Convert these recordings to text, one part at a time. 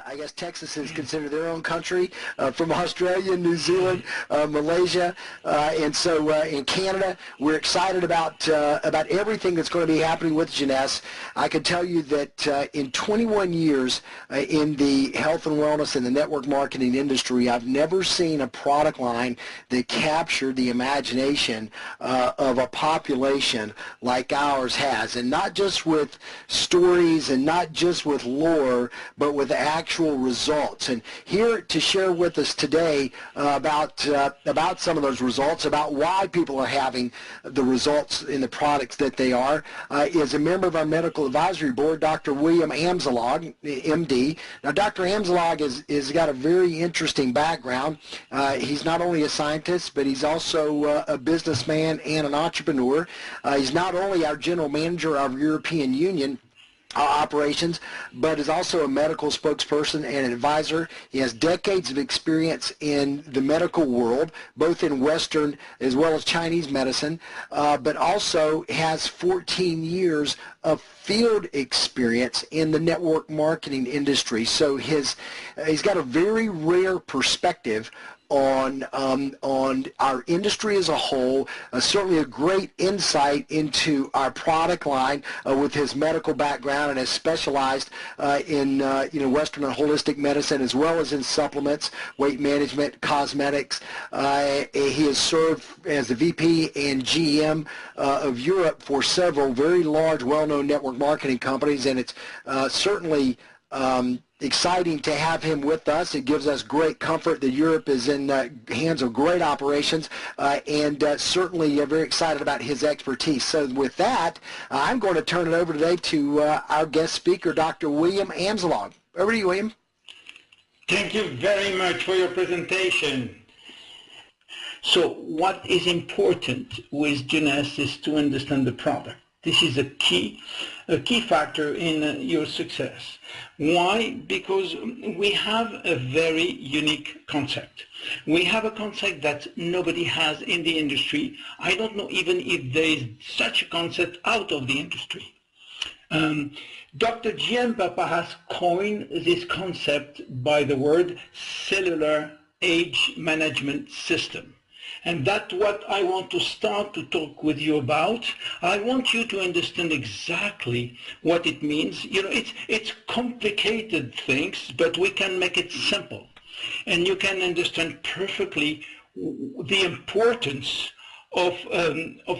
I guess Texas is considered their own country, from Australia, New Zealand, Malaysia, and so in Canada. We're excited about everything that's going to be happening with Jeunesse. I can tell you that in 21 years in the health and wellness and the network marketing industry, I've never seen a product line that captured the imagination of a population like ours has, and not just with stories and not just with lore, but with actual results. And here to share with us today about some of those results, about why people are having the results in the products that they are, is a member of our medical advisory board, Dr. William Amzallag, MD. Now, Dr. Amzallag is got a very interesting background. He's not only a scientist, but he's also a businessman and an entrepreneur. He's not only our general manager of European Union operations, but is also a medical spokesperson and an advisor. He has decades of experience in the medical world, both in Western as well as Chinese medicine, but also has 14 years of field experience in the network marketing industry. So he's got a very rare perspective on our industry as a whole, certainly a great insight into our product line with his medical background, and has specialized in Western and holistic medicine as well as in supplements, weight management, cosmetics. He has served as the VP and GM of Europe for several very large, well-known network marketing companies, and it's certainly exciting to have him with us. It gives us great comfort that Europe is in hands of great operations, and certainly very excited about his expertise. So with that, I'm going to turn it over today to our guest speaker, Dr. William Amzallag. Over to you, William. Thank you very much for your presentation. So what is important with Jeunesse is to understand the product. This is a key factor in your success. Why? Because we have a very unique concept. We have a concept that nobody has in the industry. I don't know even if there is such a concept out of the industry. Dr. G.M. Papa has coined this concept by the word cellular age management system. And that's what I want to start to talk with you about. I want you to understand exactly what it means. You know, it's complicated things, but we can make it simple. And you can understand perfectly the importance of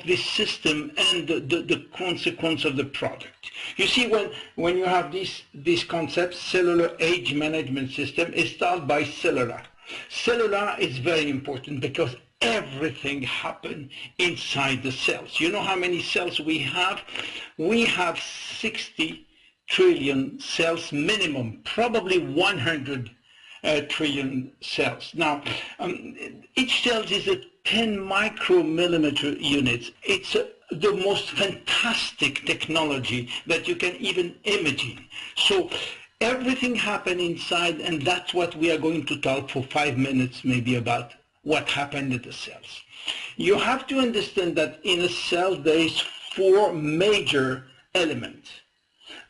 this system and the consequence of the product. You see, when you have this concept, cellular age management system, it starts by cellular. Cellular is very important because everything happens inside the cells. You know how many cells we have? We have 60 trillion cells minimum, probably 100 trillion cells. Now, each cell is a 10 micromillimeter units. It's the most fantastic technology that you can even imagine. So everything happens inside, and that's what we are going to talk for 5 minutes maybe about what happened in the cells. You have to understand that in a cell there is 4 major elements.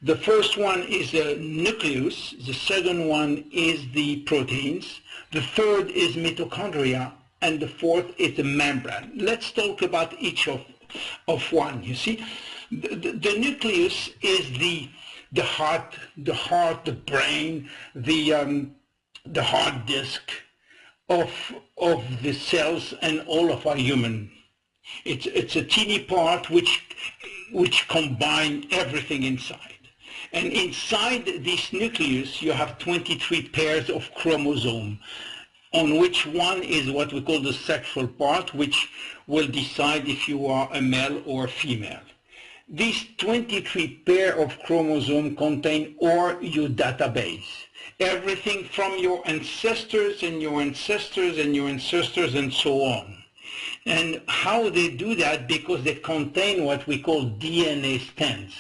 The first one is the nucleus, the second one is the proteins, the third is mitochondria, and the fourth is the membrane. Let's talk about each of one. You see, the nucleus is the heart, the brain, the hard disk of the cells and all of our human. It's a teeny part which combine everything inside. And inside this nucleus you have 23 pairs of chromosomes, on which one is what we call the sexual part, which will decide if you are a male or a female. These 23 pair of chromosomes contain all your database. Everything from your ancestors and your ancestors and your ancestors and so on. And how they do that? Because they contain what we call DNA strands.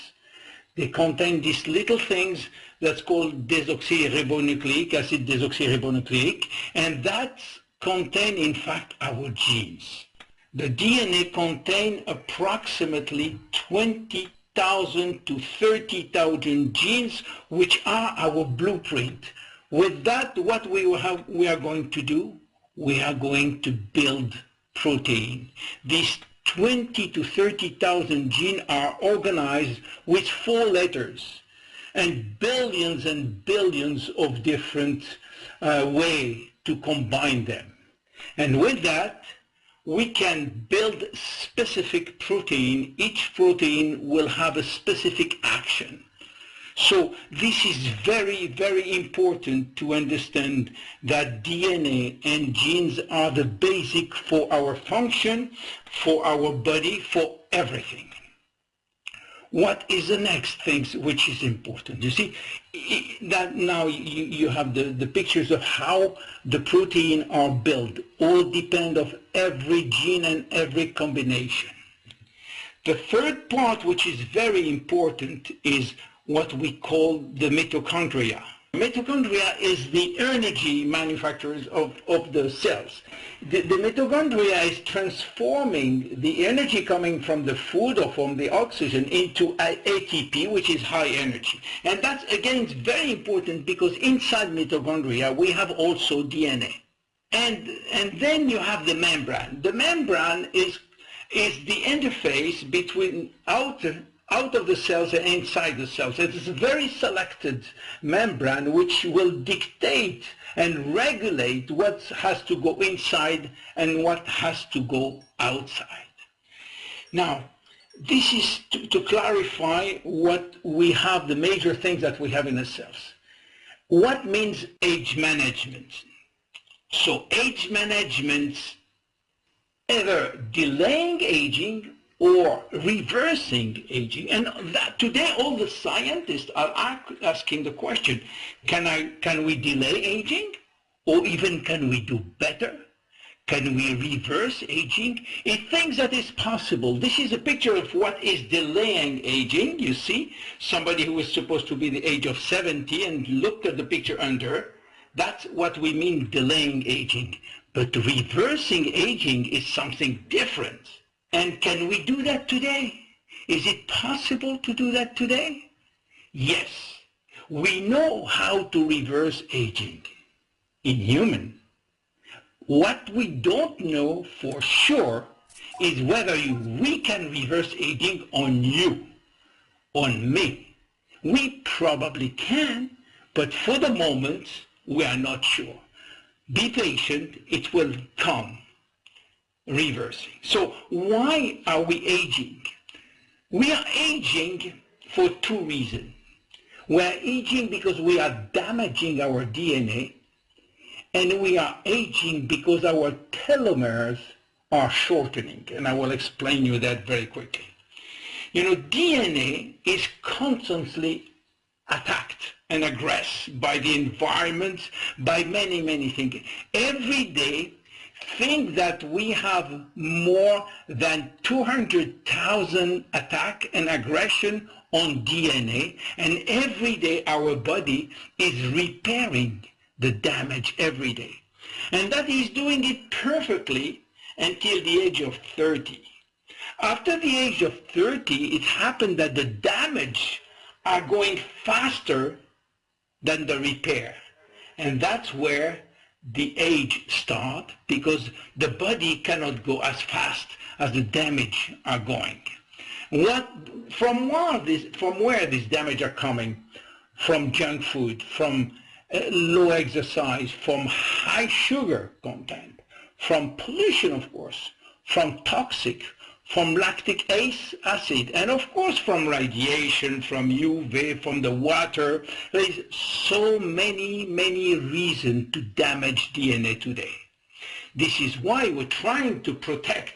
They contain these little things that's called desoxyribonucleic acid, desoxyribonucleic, and that's contain in fact our genes. The DNA contain approximately 20,000 to 30,000 genes, which are our blueprint. With that, what we are going to do, we are going to build protein. These 20 to 30,000 genes are organized with 4 letters and billions of different ways to combine them. And with that, we can build specific protein. Each protein will have a specific action. So this is very, very important to understand that DNA and genes are the basic for our function, for our body, for everything. What is the next thing which is important? You see, that now you have the pictures of how the protein are built. All depend of every gene and every combination. The third part, which is very important, is what we call the mitochondria. Mitochondria is the energy manufacturers of the cells. The mitochondria is transforming the energy coming from the food or from the oxygen into ATP, which is high energy. And that's, again, very important because inside mitochondria we have also DNA. And then you have the membrane. The membrane is the interface between out of the cells and inside the cells. It is a very selected membrane which will dictate and regulate what has to go inside and what has to go outside. Now, this is to clarify what we have, the major things that we have in the cells. What means age management? So age management, either delaying aging or reversing aging. And that today all the scientists are asking the question, can we delay aging? Or even can we do better? Can we reverse aging? It thinks that is possible. This is a picture of what is delaying aging. You see, somebody who is supposed to be the age of 70 and looked at the picture under, that's what we mean delaying aging. But reversing aging is something different. And can we do that today? Is it possible to do that today? Yes. We know how to reverse aging in human. What we don't know for sure is whether we can reverse aging on you, on me. We probably can, but for the moment, we are not sure. Be patient, it will come. Reversing. So why are we aging? We are aging for 2 reasons. We are aging because we are damaging our DNA, and we are aging because our telomeres are shortening, and I will explain you that very quickly. You know, DNA is constantly attacked and aggressed by the environment, by many things. Every day, think that we have more than 200,000 attack and aggression on DNA, and every day our body is repairing the damage every day. And that is doing it perfectly until the age of 30. After the age of 30, it happened that the damage are going faster than the repair. And that's where the age starts, because the body cannot go as fast as the damage are going. From where this damage are coming? From junk food, from low exercise, from high sugar content, from pollution, of course, from toxic, from lactic acid, and of course from radiation, from UV, from the water. There is so many reasons to damage DNA today. This is why we're trying to protect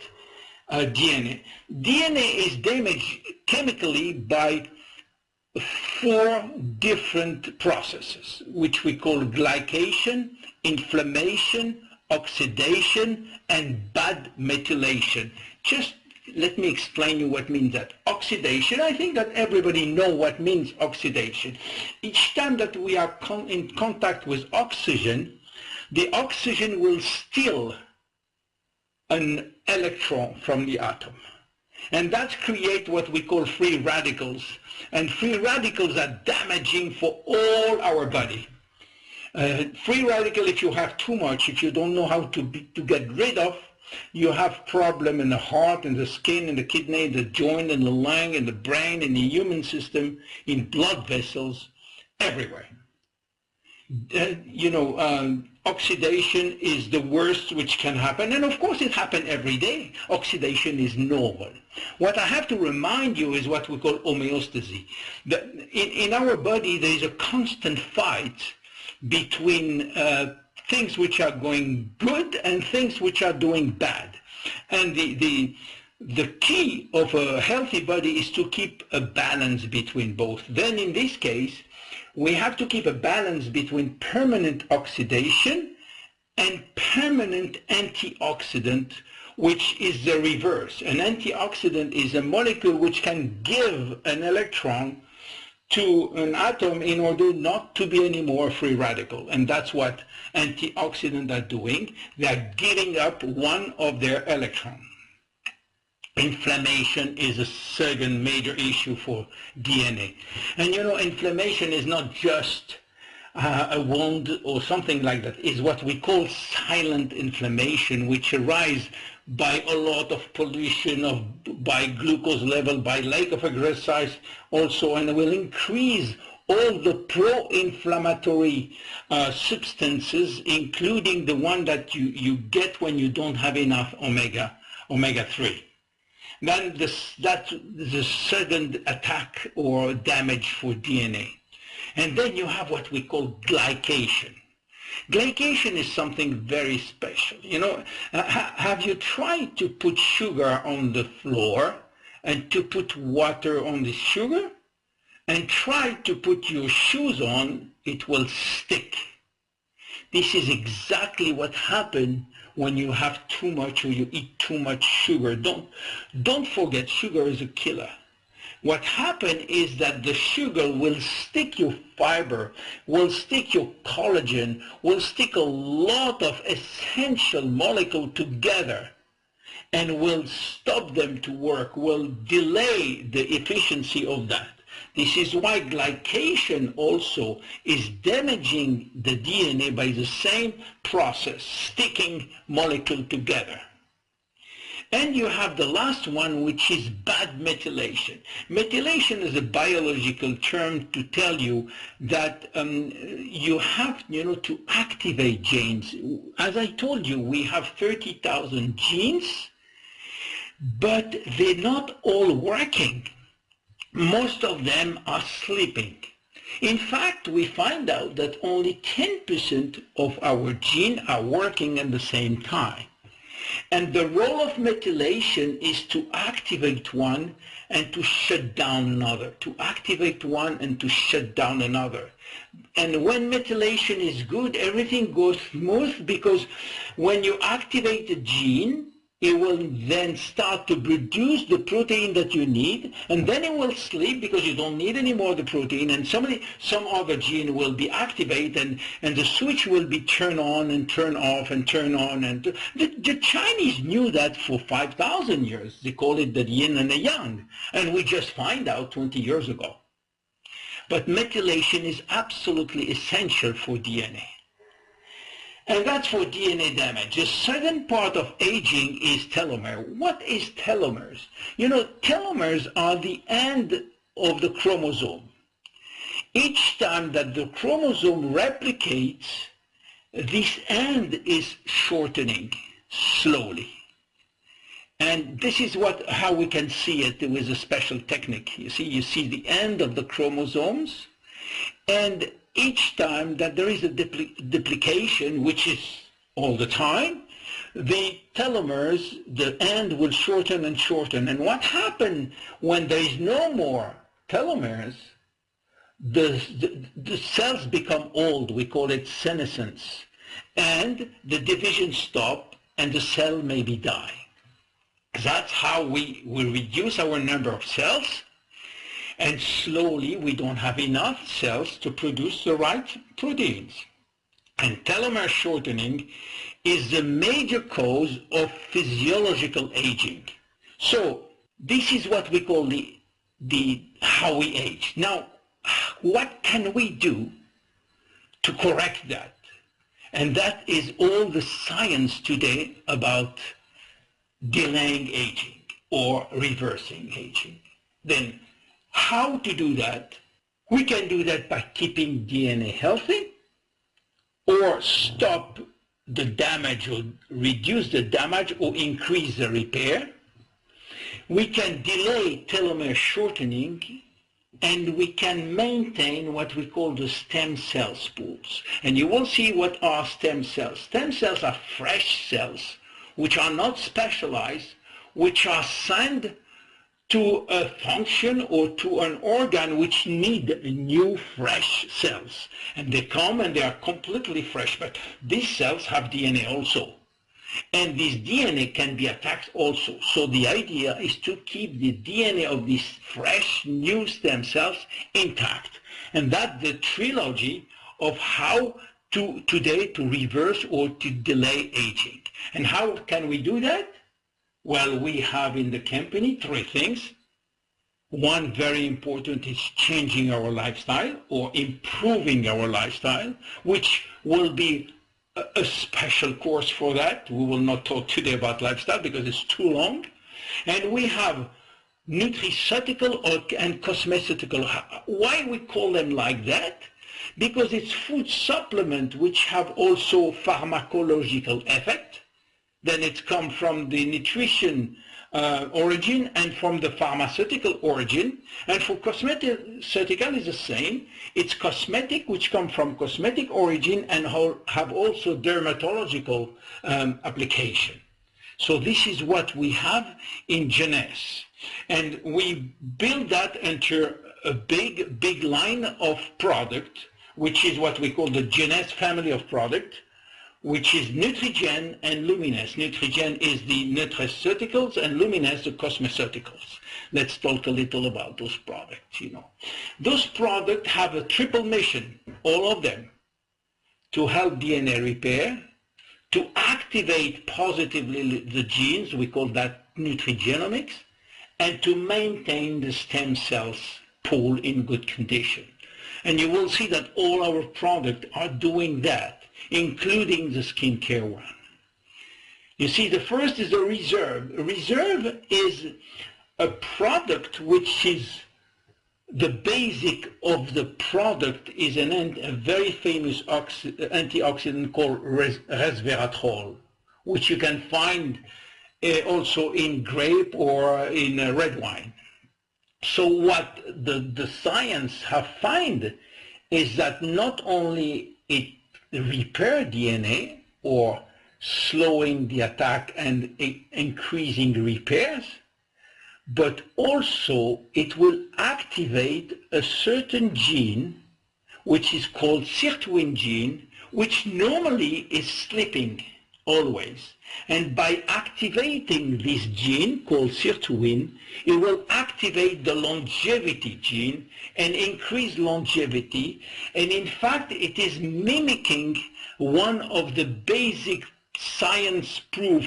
DNA. DNA is damaged chemically by 4 different processes, which we call glycation, inflammation, oxidation, and bad methylation. Just let me explain you what means that. Oxidation, I think that everybody knows what means oxidation. Each time that we are in contact with oxygen, the oxygen will steal an electron from the atom. And that creates what we call free radicals. And free radicals are damaging for all our body. Free radical, if you have too much, if you don't know how to get rid of, you have problem in the heart, in the skin, in the kidney, in the joint, in the lung, in the brain, in the immune system, in blood vessels, everywhere. Oxidation is the worst which can happen, and of course it happens every day. Oxidation is normal. What I have to remind you is what we call homeostasis. In our body there is a constant fight between things which are going good and things which are doing bad. And the key of a healthy body is to keep a balance between both. Then in this case, we have to keep a balance between permanent oxidation and permanent antioxidant, which is the reverse. An antioxidant is a molecule which can give an electron to an atom in order not to be any more free radical. And that's what antioxidants are doing. They are giving up one of their electrons. Inflammation is a second major issue for DNA. And inflammation is not just a wound or something like that. It's what we call silent inflammation, which arises by a lot of pollution, by glucose level, by lack of exercise also, and will increase all the pro-inflammatory substances, including the one that you get when you don't have enough omega-3. Then that's the second attack or damage for DNA. And then you have what we call glycation. Glycation is something very special. Have you tried to put sugar on the floor and to put water on the sugar? And try to put your shoes on, it will stick. This is exactly what happens when you have too much or you eat too much sugar. Don't forget, sugar is a killer. What happens is that the sugar will stick your fiber, will stick your collagen, will stick a lot of essential molecules together and will stop them to work, will delay the efficiency of that. This is why glycation also is damaging the DNA by the same process, sticking molecules together. And you have the last one, which is bad methylation. Methylation is a biological term to tell you that you have to activate genes. As I told you, we have 30,000 genes, but they're not all working. Most of them are sleeping. In fact, we find out that only 10% of our genes are working at the same time. And the role of methylation is to activate one and to shut down another, to activate one and to shut down another. And when methylation is good, everything goes smooth, because when you activate a gene, it will then start to produce the protein that you need, and then it will sleep because you don't need any more the protein, and some other gene will be activated, and the switch will be turned on and turned off and turned on. And the Chinese knew that for 5,000 years. They call it the yin and the yang, and we just find out 20 years ago. But methylation is absolutely essential for DNA. And that's for DNA damage. The second part of aging is telomere. What is telomeres? Telomeres are the end of the chromosome. Each time that the chromosome replicates, this end is shortening slowly. And this is how we can see it with a special technique. You see the end of the chromosomes, and each time that there is a duplication, which is all the time, the telomeres, the end will shorten and shorten. And what happens when there is no more telomeres? The cells become old. We call it senescence. And the division stops, and the cell maybe die. That's how we reduce our number of cells. And slowly we don't have enough cells to produce the right proteins. And telomere shortening is the major cause of physiological aging. So this is what we call the how we age. Now, what can we do to correct that. And that is all the science today about delaying aging or reversing aging. Then how to do that? We can do that by keeping DNA healthy, or stop the damage, or reduce the damage, or increase the repair. We can delay telomere shortening, and we can maintain what we call the stem cell pools. And you will see what are stem cells. Stem cells are fresh cells, which are not specialized, which are sent to a function or to an organ which need new fresh cells. And they come and they are completely fresh, but these cells have DNA also. And this DNA can be attacked also. So the idea is to keep the DNA of these fresh new stem cells intact. And that's the trilogy of how today to reverse or to delay aging. And how can we do that? Well, we have in the company three things. One very important is changing our lifestyle or improving our lifestyle, which will be a special course for that. We will not talk today about lifestyle because it's too long. And we have nutraceutical and cosmeceutical. Why we call them like that? Because it's food supplement which have also pharmacological effect. Then it comes from the nutrition origin and from the pharmaceutical origin. And for cosmeceutical is the same. It's cosmetic, which come from cosmetic origin and have also dermatological application. So this is what we have in Jeunesse. And we build that into a big line of product, which is what we call the Jeunesse family of product, which is Nutrigen and Luminesse. Nutrigen is the nutraceuticals and Luminesse the cosmeceuticals. Let's talk a little about those products, Those products have a triple mission, all of them, to help DNA repair, to activate positively the genes, we call that nutrigenomics, and to maintain the stem cells pool in good condition. And you will see that all our products are doing that, including the skincare one. You see, the first is a reserve. A reserve is a product which is the basic of the product is a very famous antioxidant called resveratrol, which you can find also in grape or in red wine. So what the science have found is that not only it repair DNA or slowing the attack and increasing repairs, but also it will activate a certain gene which is called sirtuin gene, which normally is sleeping always. And by activating this gene called sirtuin, it will activate the longevity gene and increase longevity. And in fact, it is mimicking one of the basic science proof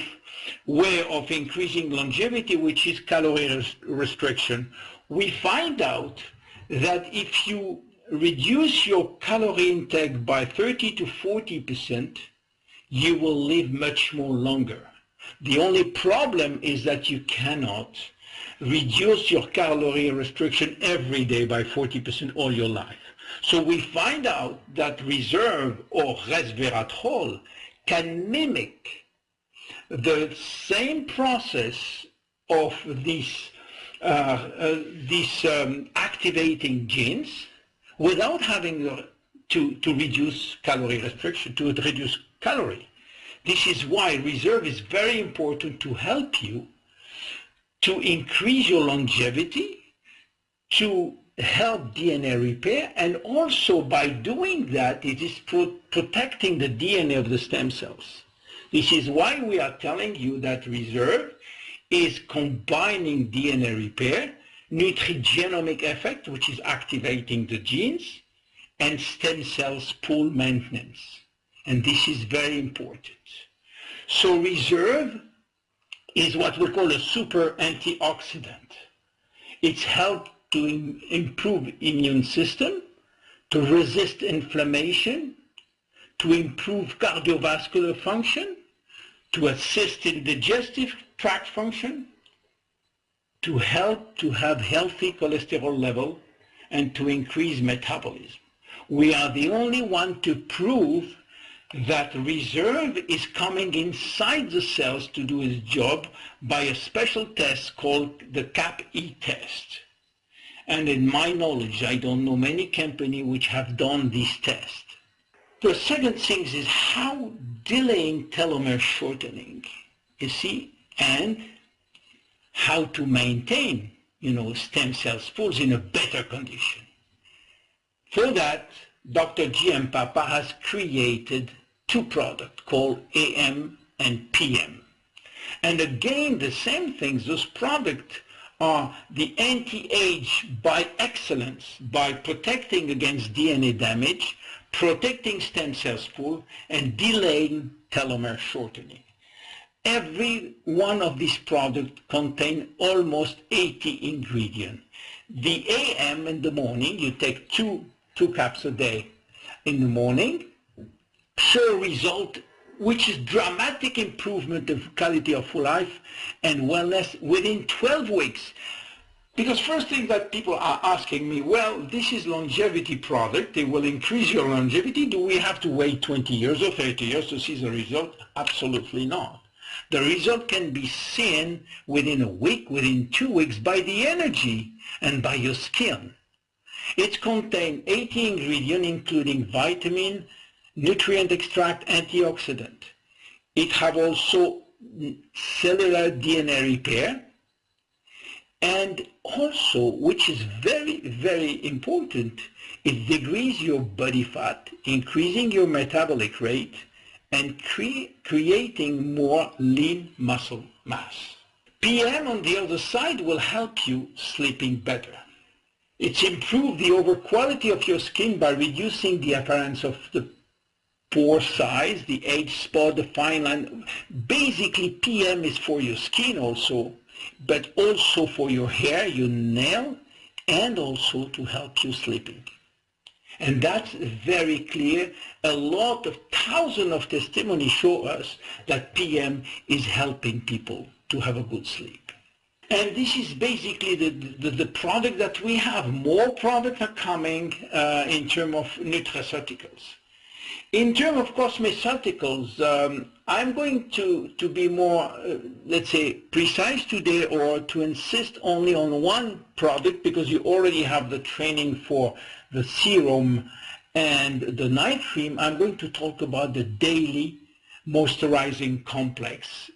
way of increasing longevity, which is calorie restriction. We find out that if you reduce your calorie intake by 30 to 40%, you will live much more longer. The only problem is that you cannot reduce your calorie restriction every day by 40% all your life. So we find out that reserve or resveratrol can mimic the same process of these activating genes without having to reduce calorie restriction, to reduce calorie. This is why reserve is very important to help you to increase your longevity, to help DNA repair, and also by doing that, it is protecting the DNA of the stem cells. This is why we are telling you that reserve is combining DNA repair, nutrigenomic effect, which is activating the genes, and stem cells pool maintenance. And this is very important. So reserve is what we call a super antioxidant. It's helped to improve immune system, to resist inflammation, to improve cardiovascular function, to assist in digestive tract function, to help to have healthy cholesterol level, and to increase metabolism. We are the only one to prove that reserve is coming inside the cells to do its job by a special test called the CAP-E test. And in my knowledge, I don't know many companies which have done this test. The second thing is how delaying telomere shortening, you see, and how to maintain, stem cells pools in a better condition. For that, Dr. G.M. Papa has created two products called AM and PM. And again, the same things, those products are the anti-age by excellence, by protecting against DNA damage, protecting stem cell pool, and delaying telomere shortening. Every one of these products contains almost 80 ingredients. The AM in the morning, you take two caps a day in the morning, show result which is dramatic improvement of quality of life and wellness within 12 weeks. Because first thing that people are asking me, well, this is longevity product, they will increase your longevity. Do we have to wait 20 years or 30 years to see the result? Absolutely not. The result can be seen within a week, within 2 weeks, by the energy and by your skin. It contains 80 ingredients, including vitamin, nutrient extract, antioxidant. It has also cellular DNA repair, and also, which is very, very important, it decreases your body fat, increasing your metabolic rate, and creating more lean muscle mass. PM, on the other side, will help you sleeping better. It's improved the overall quality of your skin by reducing the appearance of the pore size, the age spot, the fine line. Basically, PM is for your skin also, but also for your hair, your nail, and also to help you sleeping. And that's very clear. A lot of thousands of testimonies show us that PM is helping people to have a good sleep. And this is basically the product that we have. More products are coming in terms of nutraceuticals. In terms of cosmeceuticals, I'm going to be more, let's say, precise today, or to insist only on one product, because you already have the training for the serum and the night cream. I'm going to talk about the daily moisturizing complex.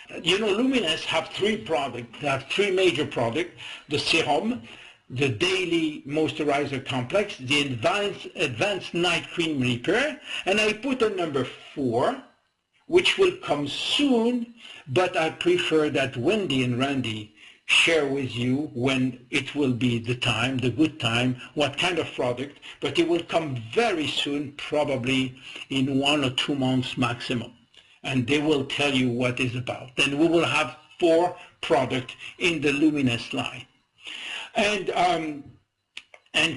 Luminous have three products. They have three major products: the serum, the daily moisturizer complex, the advanced night cream repair, and I put a number 4, which will come soon, but I prefer that Wendy and Randy share with you when it will be the time, the good time, what kind of product, but it will come very soon, probably in 1 or 2 months maximum. And they will tell you what it's about. Then we will have 4 products in the Luminous line. And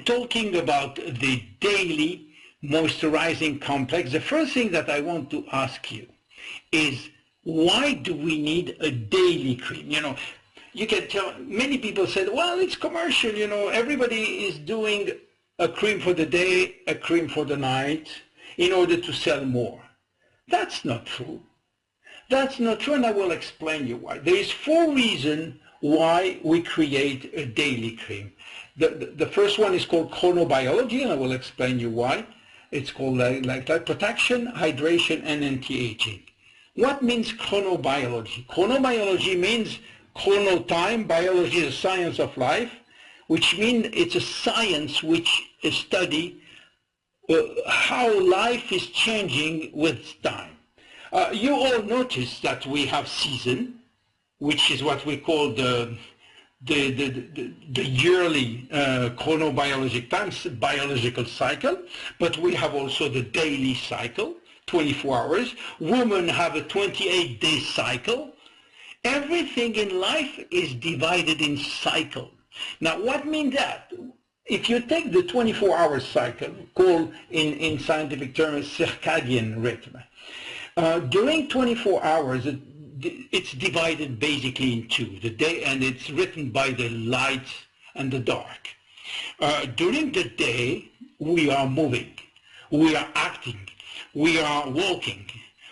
talking about the daily moisturizing complex, the first thing that I want to ask you is, why do we need a daily cream? You can tell, many people said, well, it's commercial, everybody is doing a cream for the day, a cream for the night, in order to sell more. That's not true. That's not true, and I will explain you why. There is 4 reasons why we create a daily cream. The first one is called chronobiology, and I will explain you why. It's called like that: protection, hydration, and anti-aging. What means chronobiology? Chronobiology means chrono time. Biology is a science of life, which means it's a science which study how life is changing with time. You all notice that we have season, which is what we call the yearly biological cycle, but we have also the daily cycle, 24 hours. Women have a 28-day cycle. Everything in life is divided in cycle. Now, what means that? if you take the 24-hour cycle, called in scientific terms circadian rhythm, during 24 hours, it's divided basically in two, the day, and it's written by the light and the dark. During the day, we are moving, we are acting, we are walking,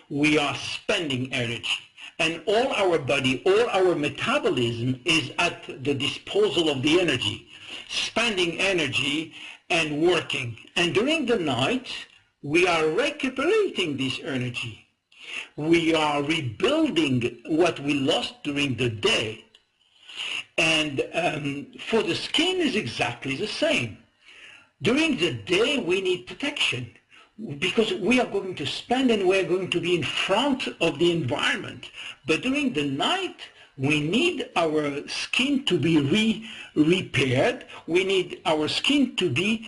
we are spending energy. And all our body, all our metabolism is at the disposal of the energy, spending energy and working. And during the night, we are recuperating this energy. We are rebuilding what we lost during the day. And for the skin is exactly the same. During the day, we need protection because we are going to spend and we are going to be in front of the environment. But during the night, we need our skin to be repaired. We need our skin to be,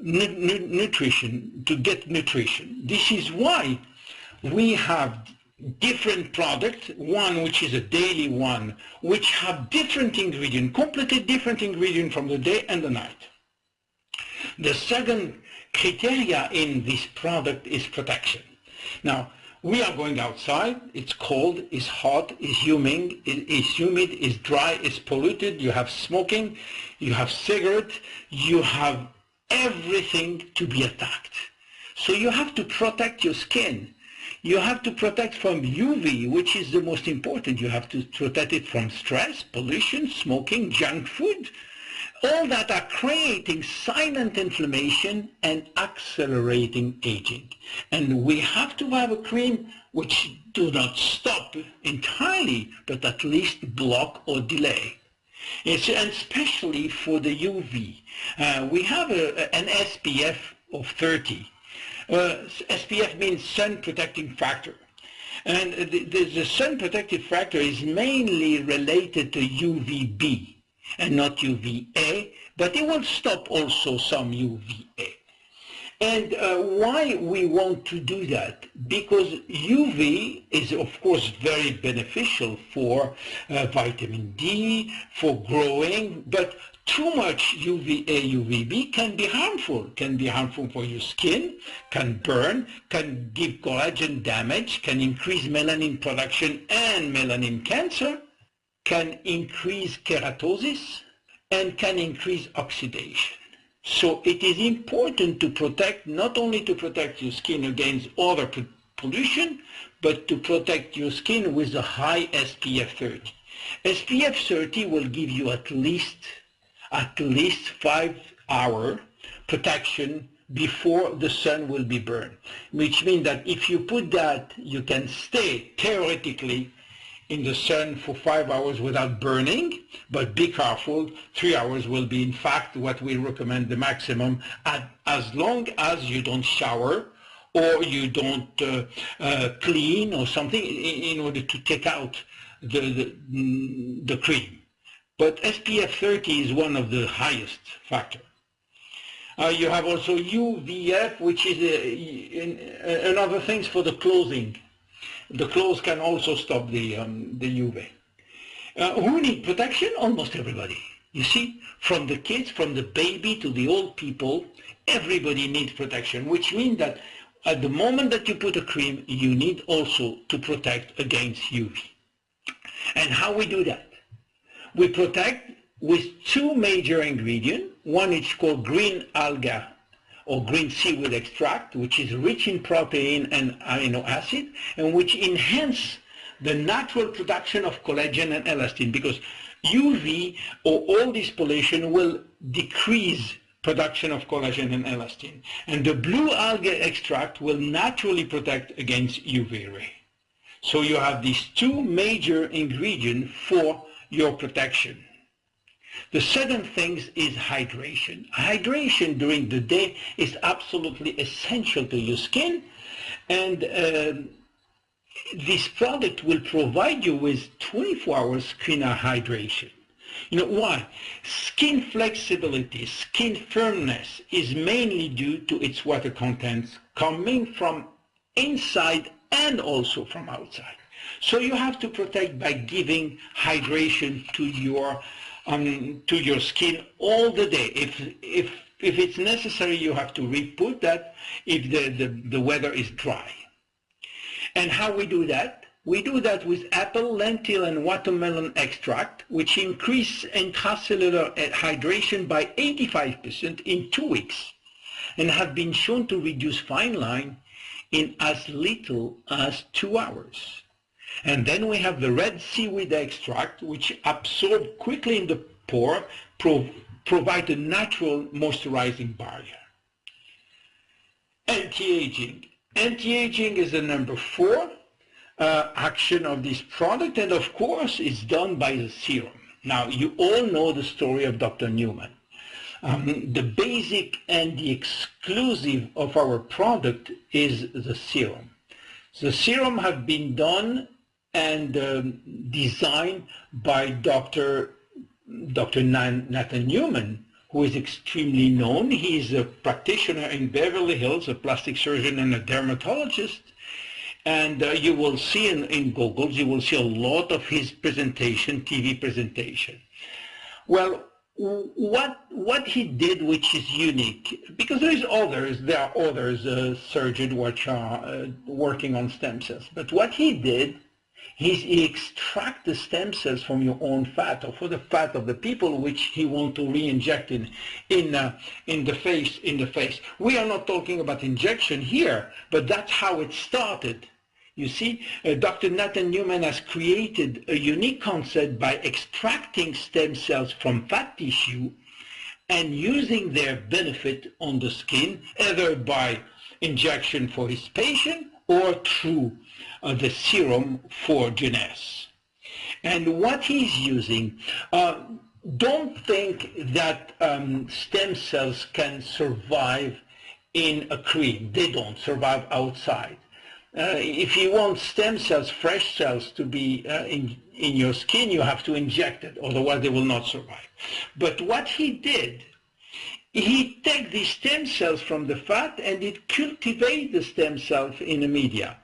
nutrition, to get nutrition. This is why we have different products, one which is a daily one, which have different ingredients, completely different ingredients from the day and the night. The second criteria in this product is protection. Now, we are going outside, it's cold, it's hot, it's humid, it's dry, it's polluted, you have smoking, you have cigarette, you have everything to be attacked. So you have to protect your skin. You have to protect from UV, which is the most important. You have to protect it from stress, pollution, smoking, junk food. All that are creating silent inflammation and accelerating aging. And we have to have a cream which do not stop entirely, but at least block or delay. And especially for the UV. We have an SPF of 30. SPF means sun protecting factor. And the sun protective factor is mainly related to UVB and not UVA, but it will stop also some UVA. And why we want to do that? Because UV is of course very beneficial for vitamin D, for growing, but too much UVA, UVB can be harmful for your skin, can burn, can give collagen damage, can increase melanin production and melanin cancer, can increase keratosis, and can increase oxidation. So it is important to protect, not only to protect your skin against other pollution, but to protect your skin with a high SPF 30. SPF 30 will give you at least 5-hour protection before the sun will be burned, which means that if you put that, you can stay theoretically in the sun for 5 hours without burning, but be careful, 3 hours will be in fact what we recommend the maximum, as long as you don't shower or you don't clean or something in order to take out the cream. But SPF 30 is one of the highest factor. You have also UVF, which is another thing for the clothing. The clothes can also stop the UV. Who need protection? Almost everybody. You see, from the kids, from the baby to the old people, everybody needs protection, which means that at the moment that you put a cream, you need also to protect against UV. And how we do that? We protect with two major ingredients. One is called green alga or green seaweed extract, which is rich in protein and amino acid, and which enhance the natural production of collagen and elastin, because UV or all this pollution will decrease production of collagen and elastin. And the blue algae extract will naturally protect against UV ray. So you have these two major ingredients for your protection. The second thing is hydration. Hydration during the day is absolutely essential to your skin, and this product will provide you with 24 hours skin hydration. You know why? Skin flexibility, skin firmness is mainly due to its water contents coming from inside and also from outside. So you have to protect by giving hydration to your to your skin all the day. If it's necessary, you have to re-put that if the weather is dry. And how we do that? We do that with apple, lentil, and watermelon extract, which increase intracellular hydration by 85% in 2 weeks, and have been shown to reduce fine line in as little as 2 hours. And then we have the red seaweed extract, which absorb quickly in the pore, provide a natural moisturizing barrier. Anti-aging. Anti-aging is the number 4 action of this product, and of course it's done by the serum. Now, you all know the story of Dr. Newman. The basic and the exclusive of our product is the serum. The serum have been done and designed by Dr. Nathan Newman, who is extremely known. He's a practitioner in Beverly Hills, a plastic surgeon and a dermatologist. And you will see in Google, you will see a lot of his presentation, TV presentation. Well, what he did, which is unique, because there are others surgeons which are working on stem cells, but what he did, he extract the stem cells from your own fat, or for the fat of the people which he want to re-inject in the face. We are not talking about injection here, but that's how it started. You see, Dr. Nathan Newman has created a unique concept by extracting stem cells from fat tissue and using their benefit on the skin, either by injection for his patient or through the serum for Jeunesse. And what he's using, don't think that stem cells can survive in a cream. They don't survive outside. If you want stem cells, fresh cells, to be in your skin, you have to inject it, otherwise they will not survive. But what he did, he takes these stem cells from the fat and it cultivates the stem cells in the media.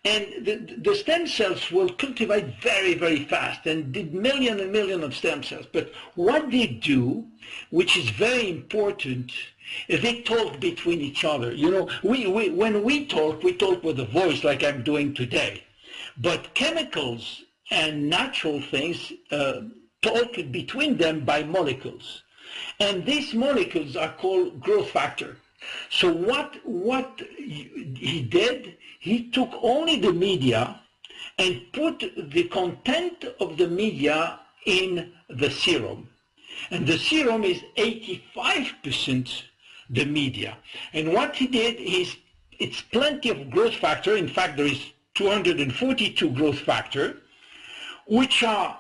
And the stem cells will cultivate very, very fast and did millions and millions of stem cells. But what they do, which is very important, they talk between each other. You know, when we talk with a voice like I'm doing today. But chemicals and natural things talk between them by molecules. And these molecules are called growth factor. So what he did, he took only the media and put the content of the media in the serum. And the serum is 85% the media. And what he did is, it's plenty of growth factor. In fact, there is 242 growth factor, which are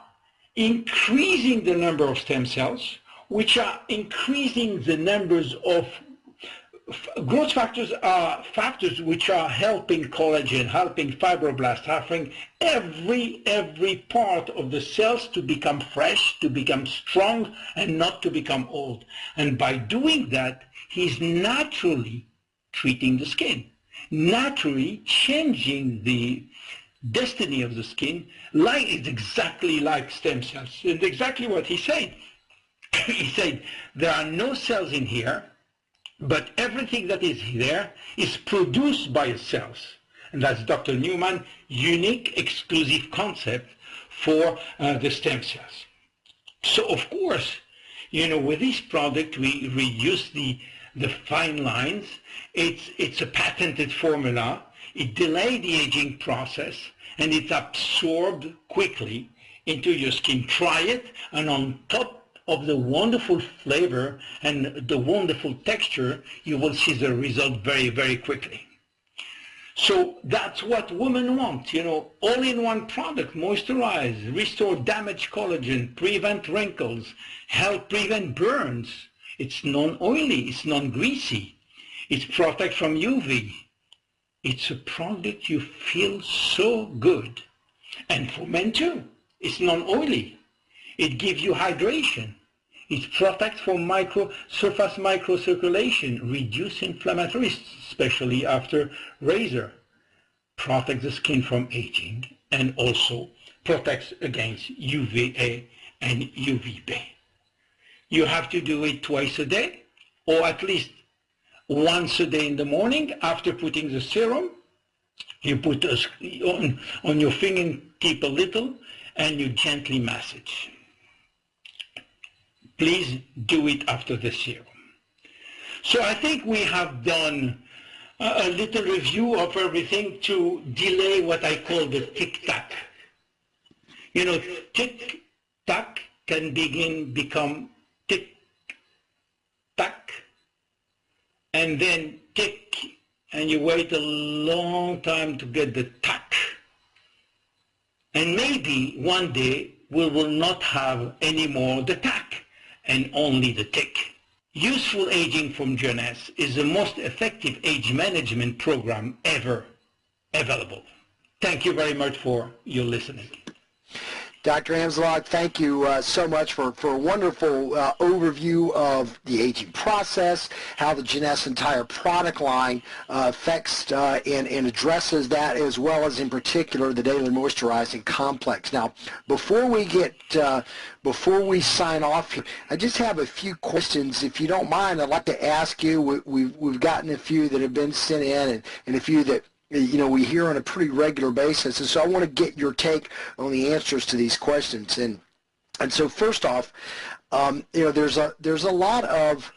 increasing the number of stem cells, which are increasing the numbers of growth factors. Are factors which are helping collagen, helping fibroblasts, helping every part of the cells to become fresh, to become strong, and not to become old. And by doing that, he's naturally treating the skin, naturally changing the destiny of the skin. Like, it's exactly like stem cells. And exactly what he said. He said, there are no cells in here, but everything that is there is produced by the cells. And that's Dr. Newman's unique, exclusive concept for the stem cells. So, of course, you know, with this product, we reduce the fine lines. It's a patented formula. It delays the aging process, and it's absorbed quickly into your skin. Try it, and on top of the wonderful flavor and the wonderful texture, you will see the result very, very quickly. So that's what women want, you know, all-in-one product, moisturize, restore damaged collagen, prevent wrinkles, help prevent burns. It's non-oily, it's non-greasy, it protects from UV. It's a product you feel so good. And for men too, it's non-oily. It gives you hydration. It protects from surface microcirculation, reduce inflammatory, especially after razor, protects the skin from aging, and also protects against UVA and UVB. You have to do it twice a day, or at least once a day in the morning after putting the serum. You put on your fingertip a little, and you gently massage. Please do it after the serum. So I think we have done a little review of everything to delay what I call the tic-tac. You know, tic-tac can become tic-tac, and then tick, and you wait a long time to get the tac. And maybe one day we will not have any more the tac and only the tick. Youthful Aging from Jeunesse is the most effective age management program ever available. Thank you very much for your listening. Dr. Amzallag, thank you so much for a wonderful overview of the aging process, how the Jeunesse entire product line affects and addresses that, as well as in particular the daily moisturizing complex. Now, before we sign off here, I just have a few questions. If you don't mind, I'd like to ask you. We've gotten a few that have been sent in, and a few that we hear on a pretty regular basis, and so I want to get your take on the answers to these questions. And so first off, there's a lot of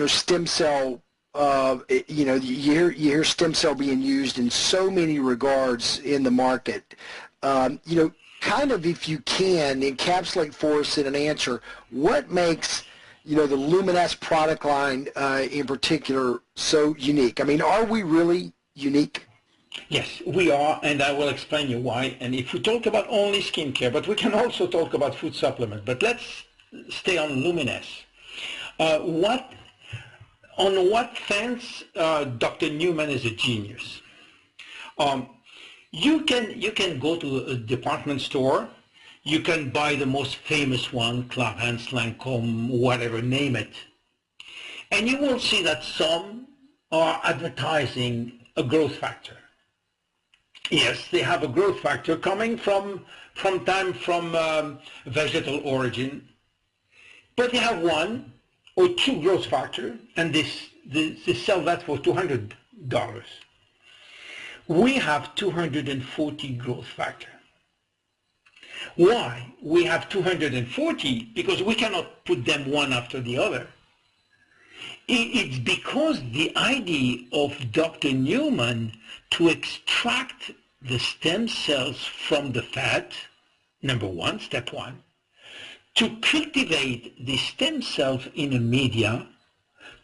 stem cell. You hear stem cell being used in so many regards in the market. Kind of, if you can, encapsulate for us in an answer what makes the Luminesce product line in particular so unique. I mean, are we really unique? Yes, we are, and I will explain you why. And if we talk about only skincare, but we can also talk about food supplements, but let's stay on Luminesce. On what sense Dr. Newman is a genius? You can go to a department store, you can buy the most famous one, Clarins, Lancôme, whatever, name it, and you will see that some are advertising a growth factor. Yes, they have a growth factor coming from vegetal origin, but they have one or two growth factor, and they sell that for $200. We have 240 growth factor. Why? We have 240 because we cannot put them one after the other. It's because the idea of Dr. Newman to extract the stem cells from the fat, number one, step one, to cultivate the stem cells in a media,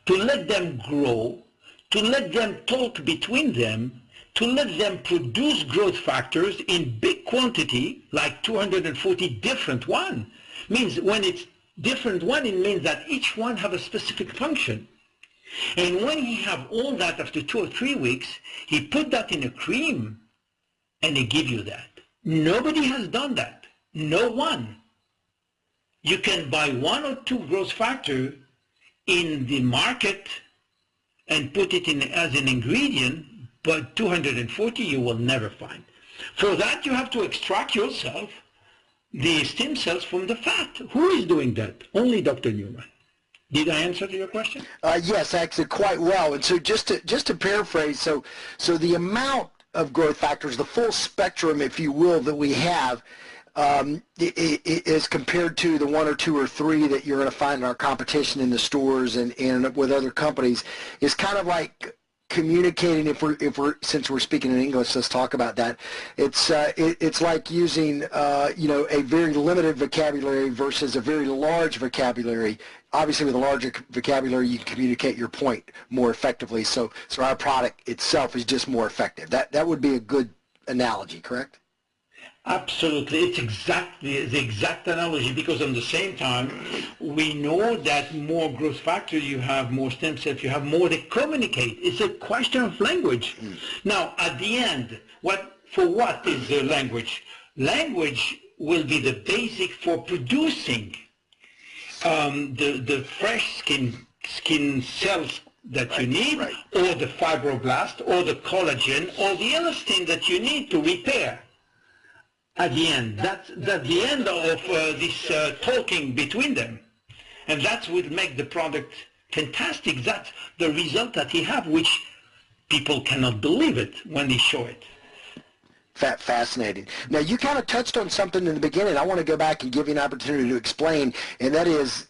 to let them grow, to let them talk between them, to let them produce growth factors in big quantity, like 240 different one. Means when it's different one, it means that each one have a specific function. And when he have all that after 2 or 3 weeks, he put that in a cream and he give you that. Nobody has done that. No one. You can buy 1 or 2 growth factor in the market and put it in as an ingredient, but 240 you will never find. For that you have to extract yourself the stem cells from the fat. Who is doing that? Only Dr. Newman. Did I answer to your question? Yes, actually quite well. And so just to paraphrase, so the amount of growth factors, the full spectrum, if you will, that we have, is compared to the 1 or 2 or 3 that you're going to find in our competition in the stores and with other companies, is kind of like communicating. If we're since we're speaking in English, let's talk about that. It's like using a very limited vocabulary versus a very large vocabulary. Obviously, with a larger vocabulary, you can communicate your point more effectively. So our product itself is just more effective. That would be a good analogy, correct? Absolutely. It's exactly the exact analogy, because at the same time, we know that more growth factor you have, more stem cells you have, more they communicate. It's a question of language. Now, at the end, what is the language? Language will be the basic for producing the fresh skin cells that you need, or the fibroblast, or the collagen, or the elastin that you need to repair. at the end. That's the end of this talking between them. And that would make the product fantastic. That's the result that he have, which people cannot believe it when they show it. Fascinating. Now, you kind of touched on something in the beginning. I want to go back and give you an opportunity to explain, and that is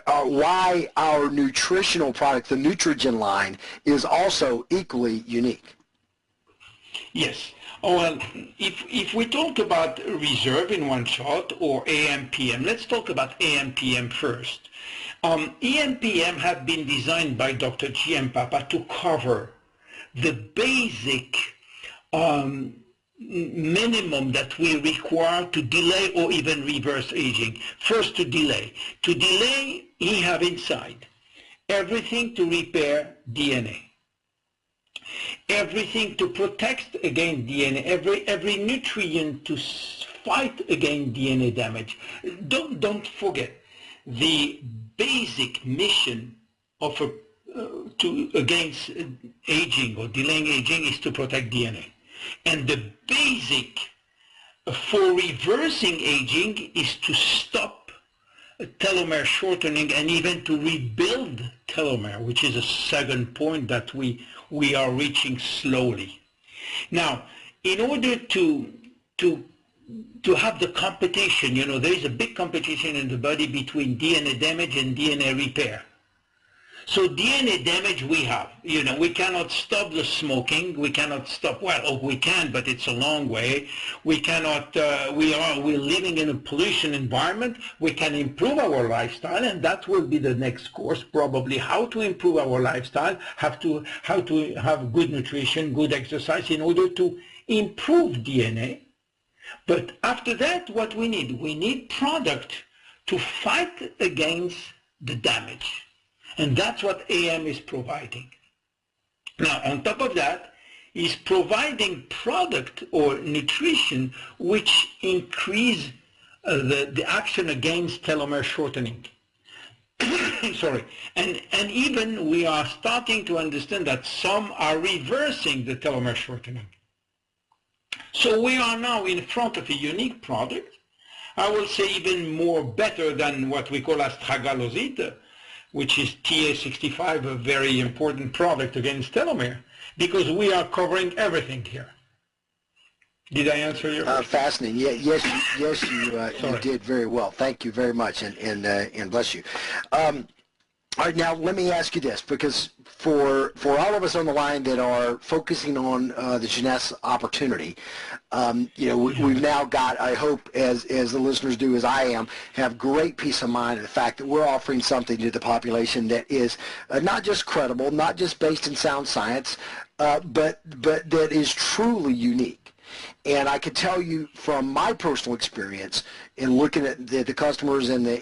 why our nutritional product, the Nutrigen line, is also equally unique. Yes. Oh, well, if we talk about reserve in one shot or AM/PM, let's talk about AM/PM first. AM/PM have been designed by Dr. G.M. Papa to cover the basic minimum that we require to delay or even reverse aging. First, to delay. To delay, he have inside everything to repair DNA, everything to protect against DNA, every nutrient to fight against DNA damage. Don't forget the basic mission of against aging or delaying aging is to protect DNA. And the basic for reversing aging is to stop telomere shortening and even to rebuild telomere, which is a second point that we are reaching slowly. Now, in order to have the competition, you know, there is a big competition in the body between DNA damage and DNA repair. So DNA damage we have, you know, we cannot stop the smoking, we cannot stop, well, we can, but it's a long way. We cannot, we're living in a pollution environment. We can improve our lifestyle, and that will be the next course, probably, how to improve our lifestyle, how to have good nutrition, good exercise in order to improve DNA. But after that, what we need product to fight against the damage. And that's what AM is providing. Now, on top of that, is providing product or nutrition which increase the action against telomere shortening. Sorry. And even we are starting to understand that some are reversing the telomere shortening. So we are now in front of a unique product. I will say even more better than what we call astragaloside, which is TA65, a very important product against telomere, because we are covering everything here. Did I answer your question? Fascinating. Yeah, yes, you did very well. Thank you very much, and bless you. All right, now let me ask you this, because for all of us on the line that are focusing on the Jeunesse opportunity, you know, we've now got, I hope, as the listeners do, as I am, have great peace of mind of the fact that we're offering something to the population that is not just credible, not just based in sound science, but that is truly unique. And I can tell you from my personal experience in looking at the customers and the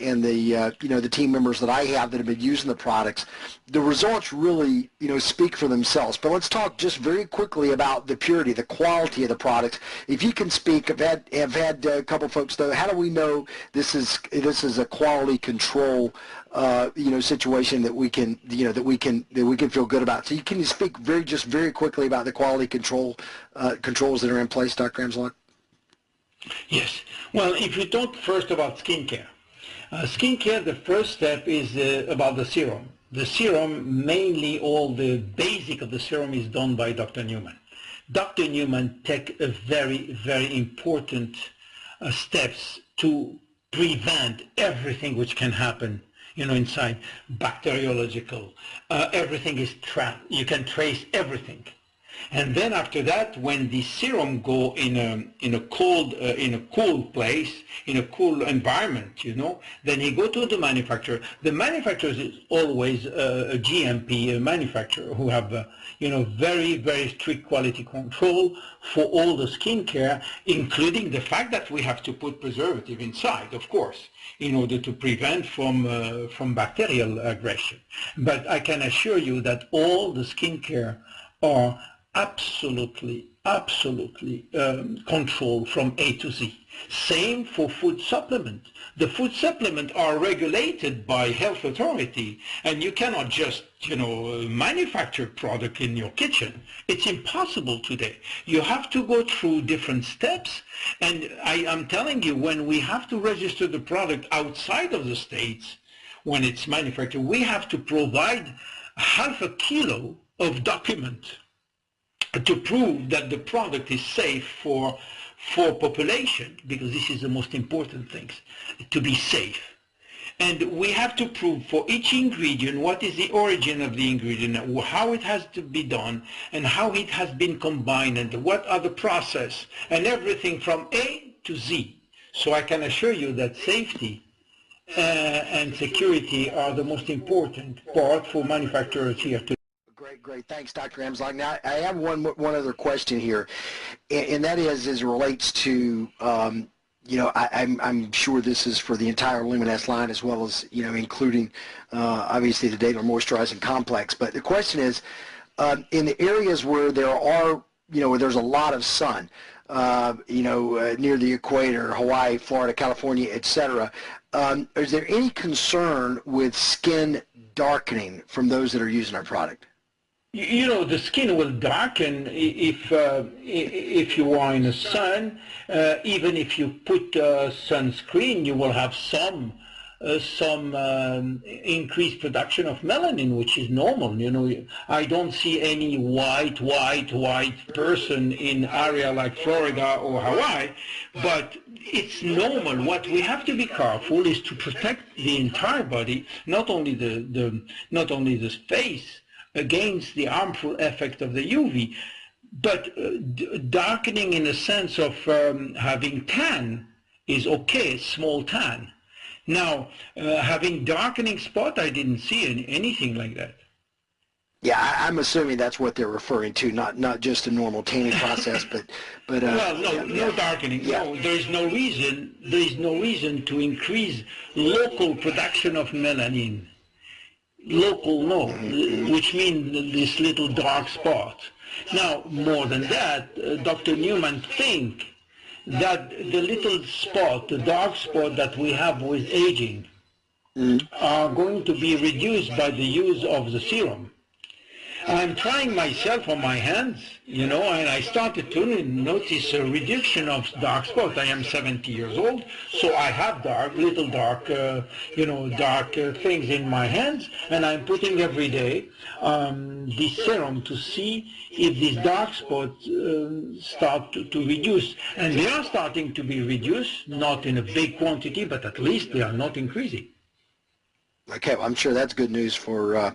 you know, the team members that I have that have been using the products, the results really, you know, speak for themselves. But let's talk just very quickly about the purity, the quality of the products. If you can speak, I've had a couple folks though. How do we know this is a quality control you know, situation that we can, you know, that we can feel good about? So can you speak very quickly about the quality controls that are in place, Dr. Amzallag? Yes. Well, if you talk first about skincare, the first step is about the serum. The serum, mainly all the basic of the serum is done by Dr. Newman. Dr. Newman take a very, very important steps to prevent everything which can happen, you know, inside bacteriological. Everything is trapped. You can trace everything. And then after that, when the serum go in a cool place, in a cool environment, you know, then he go to the manufacturer. The manufacturer is always a GMP manufacturer who have you know, very, very strict quality control for all the skincare, including the fact that we have to put preservative inside, of course, in order to prevent from bacterial aggression. But I can assure you that all the skincare are absolutely controlled from A to Z. Same for food supplement. The food supplements are regulated by health authority, and you cannot just, manufacture product in your kitchen. It's impossible today. You have to go through different steps, and I'm telling you, when we have to register the product outside of the States, when it's manufactured, we have to provide half a kilo of document to prove that the product is safe for population, because this is the most important thing, to be safe. And we have to prove for each ingredient what is the origin of the ingredient, how it has to be done, and how it has been combined, and what are the process, and everything from A to Z. So I can assure you that safety and security are the most important part for manufacturers here today. Great. Thanks, Dr. Amzallag. Now, I have one other question here, and that is as it relates to, I'm sure this is for the entire Luminesce line as well as, including, obviously, the Daily Moisturizing Complex. But the question is, in the areas where there are, where there's a lot of sun, near the equator, Hawaii, Florida, California, etc., is there any concern with skin darkening from those that are using our product? The skin will darken if you are in the sun. Even if you put sunscreen, you will have some increased production of melanin, which is normal. I don't see any white person in area like Florida or Hawaii, but it's normal. What we have to be careful is to protect the entire body, not only the face, against the harmful effect of the UV, but darkening in the sense of having tan is okay, small tan. Now, having darkening spot, I didn't see anything like that. Yeah, I'm assuming that's what they're referring to, not just a normal tanning process, but well, no darkening. Yeah. No, there is no reason to increase local production of melanin. Local, no, which means this little dark spot. Now, more than that, Dr. Newman thinks that the little spot, the dark spot that we have with aging, are going to be reduced by the use of the serum. I'm trying myself on my hands, and I started to notice a reduction of dark spots. I am 70 years old, so I have little dark things in my hands, and I'm putting every day this serum to see if these dark spots start to reduce. And they are starting to be reduced, not in a big quantity, but at least they are not increasing. Okay, well, I'm sure that's good news for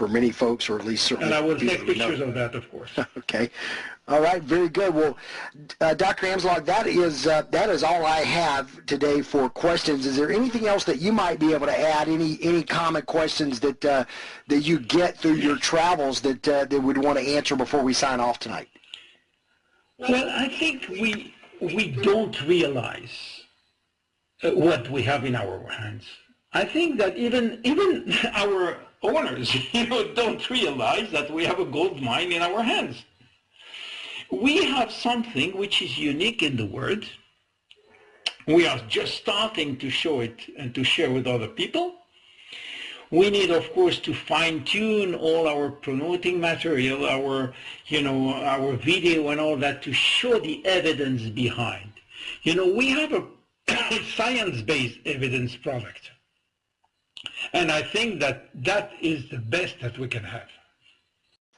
many folks, or at least certainly. And I will take pictures of that, of course. Okay, all right, very good. Well, Dr. Amzallag, that is all I have today for questions. Is there anything else that you might be able to add? Any common questions that you get through your travels that we'd want to answer before we sign off tonight? Well, I think we don't realize what we have in our hands. I think that even our owners, don't realize that we have a gold mine in our hands. We have something which is unique in the world. We are just starting to show it and to share with other people. We need, of course, to fine-tune all our promoting material, our video and all that, to show the evidence behind. We have a science-based evidence product. And I think that is the best that we can have.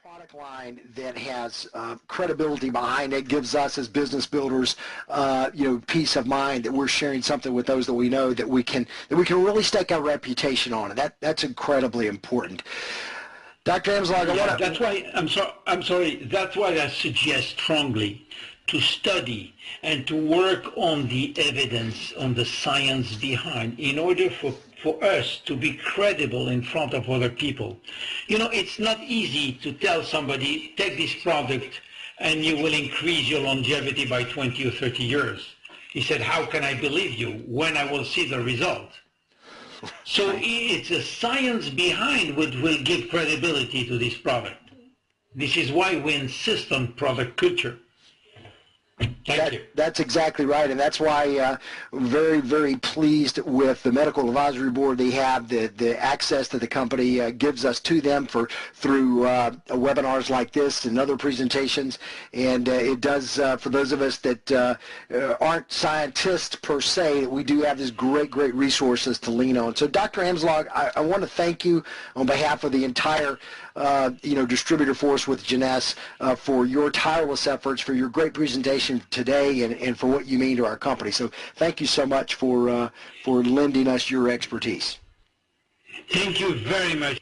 Product line that has credibility behind it, gives us as business builders, peace of mind that we're sharing something with those that we know that we can really stake our reputation on, and that's incredibly important. Dr. Amzallag, that's why I'm sorry. That's why I suggest strongly to study and to work on the evidence, on the science behind, in order for us to be credible in front of other people. It's not easy to tell somebody, take this product and you will increase your longevity by 20 or 30 years. He said, how can I believe you when I will see the result? So it's a science behind which will give credibility to this product. This is why we insist on product culture. Thank you. That's exactly right, and that's why we're very, very pleased with the medical advisory board they have, the access that the company gives us to them through webinars like this and other presentations, and it does, for those of us that aren't scientists per se, we do have these great resources to lean on. So Dr. Amzallag, I want to thank you on behalf of the entire distributor force with Jeunesse for your tireless efforts, for your great presentation today, and for what you mean to our company. So thank you so much for lending us your expertise. Thank you very much.